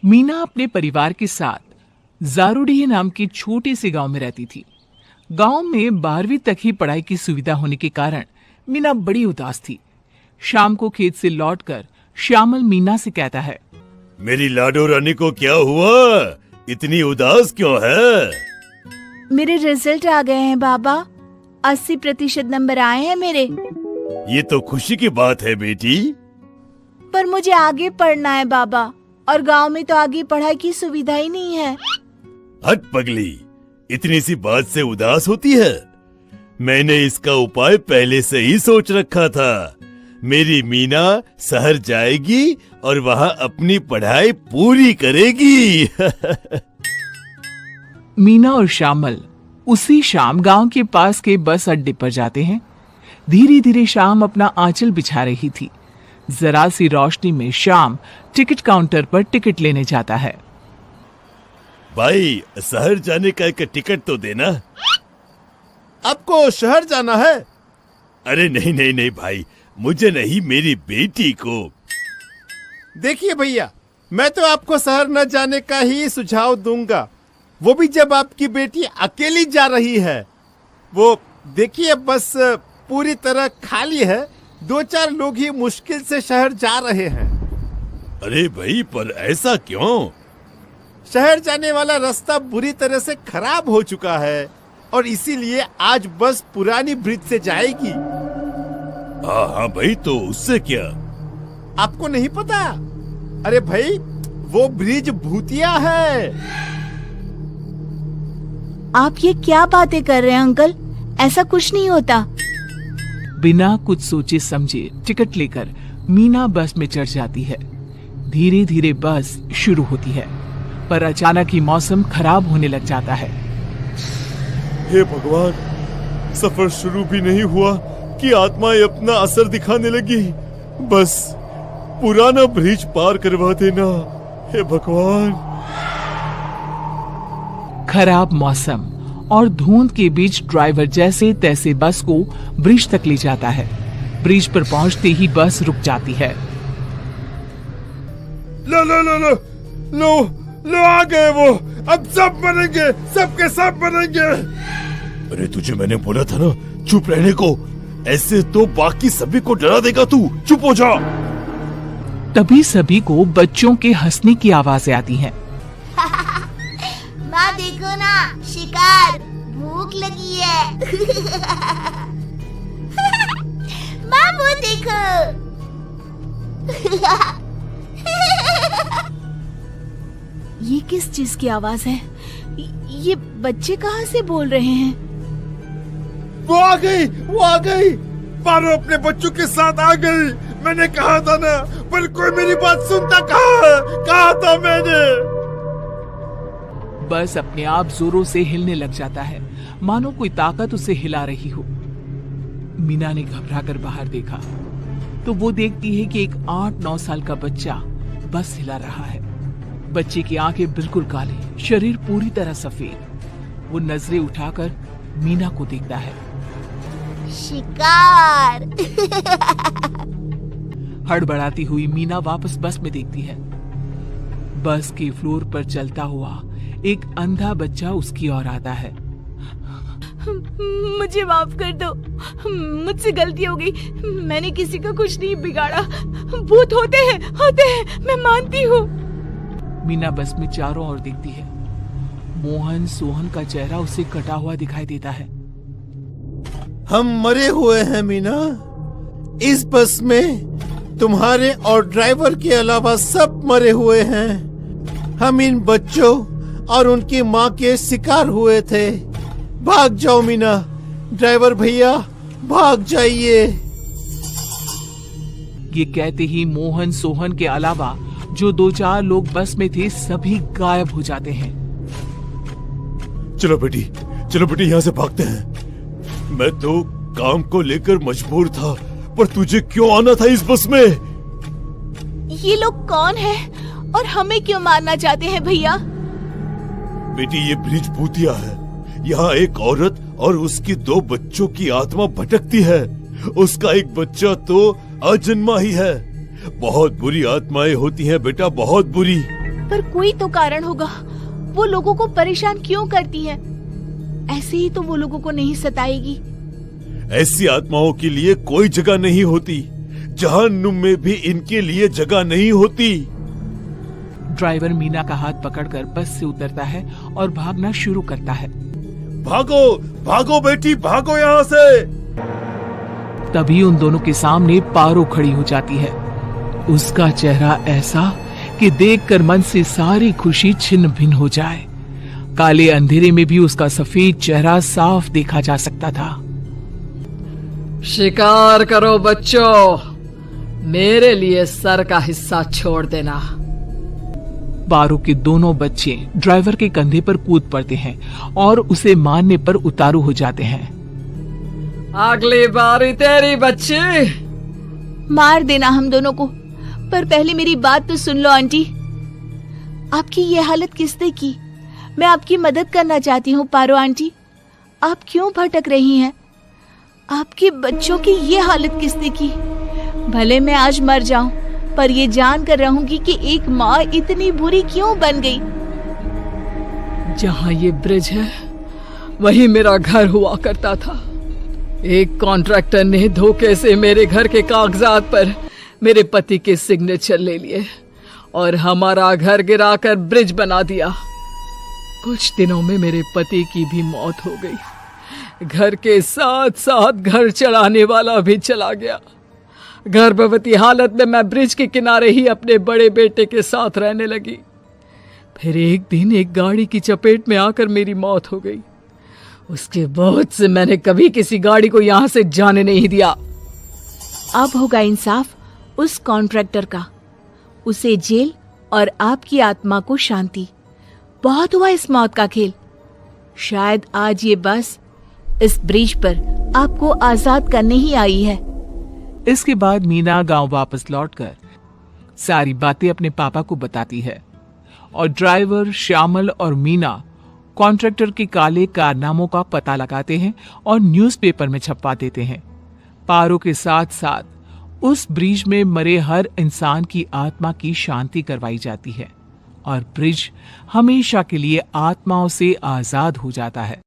मीना अपने परिवार के साथ जारूडीह नाम के छोटे से गांव में रहती थी। गांव में 12वीं तक ही पढ़ाई की सुविधा होने के कारण मीना बड़ी उदास थी। शाम को खेत से लौटकर श्यामल मीना से कहता है, मेरी लाडो रानी को क्या हुआ? इतनी उदास क्यों है? मेरे रिजल्ट आ गए हैं बाबा, 80% नंबर आए हैं मेरे। ये तो खुशी की बात है बेटी। पर मुझे आगे पढ़ना है बाबा, और गांव में तो आगे पढ़ाई की सुविधा ही नहीं है। हट पगली, इतनी सी बात से उदास होती है? मैंने इसका उपाय पहले से ही सोच रखा था। मेरी मीना शहर जाएगी और वहाँ अपनी पढ़ाई पूरी करेगी। मीना और श्यामल उसी शाम गांव के पास के बस अड्डे पर जाते हैं। धीरे धीरे शाम अपना आंचल बिछा रही थी। जरा सी रोशनी में शाम टिकट काउंटर पर टिकट लेने जाता है। भाई, शहर जाने का एक टिकट तो देना। आपको शहर जाना है? अरे नहीं नहीं नहीं भाई, मुझे नहीं, मेरी बेटी को। देखिए भैया, मैं तो आपको शहर न जाने का ही सुझाव दूंगा, वो भी जब आपकी बेटी अकेली जा रही है। वो देखिए, बस पूरी तरह खाली है, 2-4 लोग ही मुश्किल से शहर जा रहे हैं। अरे भाई, पर ऐसा क्यों? शहर जाने वाला रास्ता बुरी तरह से खराब हो चुका है और इसीलिए आज बस पुरानी ब्रिज से जाएगी। हाँ हाँ भाई, तो उससे क्या? आपको नहीं पता? अरे भाई, वो ब्रिज भूतिया है। आप ये क्या बातें कर रहे हैं अंकल? ऐसा कुछ नहीं होता। बिना कुछ सोचे समझे टिकट लेकर मीना बस में चढ़ जाती है। धीरे धीरे बस शुरू होती है, पर अचानक ही मौसम खराब होने लग जाता है। हे भगवान, सफर शुरू भी नहीं हुआ कि आत्माएं अपना असर दिखाने लगी। बस पुराना ब्रिज पार करवा देना, हे भगवान। खराब मौसम और धुंध के बीच ड्राइवर जैसे तैसे बस को ब्रिज तक ले जाता है। ब्रिज पर पहुंचते ही बस रुक जाती है। लो लो लो लो लो लो, आ गए वो। अब सब बनेंगे, सबके सब बनेंगे। अरे तुझे मैंने बोला था ना चुप रहने को, ऐसे तो बाकी सभी को डरा देगा तू। चुप हो जा। तभी सभी को बच्चों के हंसने की आवाजें आती हैं। माँ देखो ना, शिकार, भूख लगी है। माँ वो देखो। ये किस चीज की आवाज है? ये बच्चे कहाँ से बोल रहे हैं? वो आ गई, वो आ गई। पारो अपने बच्चों के साथ आ गई। मैंने कहा था ना, पर कोई मेरी बात सुनता कहा था मैंने। बस अपने आप जोरों से हिलने लग जाता है, मानो कोई ताकत उसे हिला रही हो। मीना ने घबराकर बाहर देखा तो वो देखती है कि एक 8-9 साल का बच्चा बस हिला रहा है। बच्चे की आंखें बिल्कुल काली, शरीर पूरी तरह सफेद। वो नजरें उठाकर मीना को देखता है। शिकार। हड़बड़ाती हुई मीना वापस बस में देखती है। बस के फ्लोर पर चलता हुआ एक अंधा बच्चा उसकी ओर आता है। मुझे माफ कर दो, मुझसे गलती हो गई। मैंने किसी का कुछ नहीं बिगाड़ा। भूत होते हैं, मैं मानती हूँ। मीना बस में चारों ओर देखती है। मोहन सोहन का चेहरा उसे कटा हुआ दिखाई देता है। हम मरे हुए हैं मीना। इस बस में तुम्हारे और ड्राइवर के अलावा सब मरे हुए हैं। हम इन बच्चों और उनकी माँ के शिकार हुए थे। भाग जाओ मीना, ड्राइवर भैया भाग जाइए। ये कहते ही मोहन सोहन के अलावा जो 2-4 लोग बस में थे सभी गायब हो जाते हैं। चलो बेटी, यहाँ से भागते हैं। मैं तो काम को लेकर मजबूर था, पर तुझे क्यों आना था इस बस में? ये लोग कौन हैं और हमें क्यों मारना चाहते हैं भैया? बेटी, ये ब्रिज भूतिया है। यहाँ एक औरत और उसकी 2 बच्चों की आत्मा भटकती है। उसका एक बच्चा तो अजन्मा ही है। बहुत बुरी आत्माएं होती हैं बेटा, बहुत बुरी। पर कोई तो कारण होगा। वो लोगों को परेशान क्यों करती है? ऐसे ही तो वो लोगों को नहीं सताएगी। ऐसी आत्माओं के लिए कोई जगह नहीं होती। जहन्नुम में भी इनके लिए जगह नहीं होती। ड्राइवर मीना का हाथ पकड़कर बस से उतरता है और भागना शुरू करता है। भागो भागो बेटी, भागो यहाँ से। तभी उन दोनों के सामने पारो खड़ी हो जाती है। उसका चेहरा ऐसा कि देखकर मन से सारी खुशी छिन्न भिन्न हो जाए। काले अंधेरे में भी उसका सफेद चेहरा साफ देखा जा सकता था। शिकार करो बच्चों, मेरे लिए सर का हिस्सा छोड़ देना। पारो के दोनों बच्चे ड्राइवर के कंधे पर कूद पड़ते हैं और उसे मारने पर उतारू हो जाते हैं। अगली बारी तेरी बच्ची। मार देना हम दोनों को, पर पहले मेरी बात तो सुन लो आंटी। आपकी ये हालत किसने की? मैं आपकी मदद करना चाहती हूँ पारो आंटी। आप क्यों भटक रही हैं? आपके बच्चों की ये हालत किसने की? भले मैं आज मर जाऊं, पर ये जान कर रहूंगी कि एक माँ इतनी बुरी क्यों बन गई। जहाँ ये ब्रिज है वही मेरा घर हुआ करता था। एक कॉन्ट्रैक्टर ने धोखे से मेरे घर के कागजात पर मेरे पति के सिग्नेचर ले लिए और हमारा घर गिराकर ब्रिज बना दिया। कुछ दिनों में मेरे पति की भी मौत हो गई। घर के साथ साथ घर चलाने वाला भी चला गया। गर्भवती हालत में मैं ब्रिज के किनारे ही अपने बड़े बेटे के साथ रहने लगी। फिर एक दिन एक गाड़ी की चपेट में आकर मेरी मौत हो गई। उसके बाद से मैंने कभी किसी गाड़ी को यहाँ से जाने नहीं दिया। अब होगा इंसाफ उस कॉन्ट्रैक्टर का। उसे जेल और आपकी आत्मा को शांति। बहुत हुआ इस मौत का खेल। शायद आज ये बस इस ब्रिज पर आपको आजाद करने ही आई है। इसके बाद मीना गांव वापस लौटकर सारी बातें अपने पापा को बताती है और ड्राइवर श्यामल और मीना कॉन्ट्रैक्टर के काले कारनामों का पता लगाते हैं और न्यूज़पेपर में छपवा देते हैं। पारो के साथ साथ उस ब्रिज में मरे हर इंसान की आत्मा की शांति करवाई जाती है और ब्रिज हमेशा के लिए आत्माओं से आजाद हो जाता है।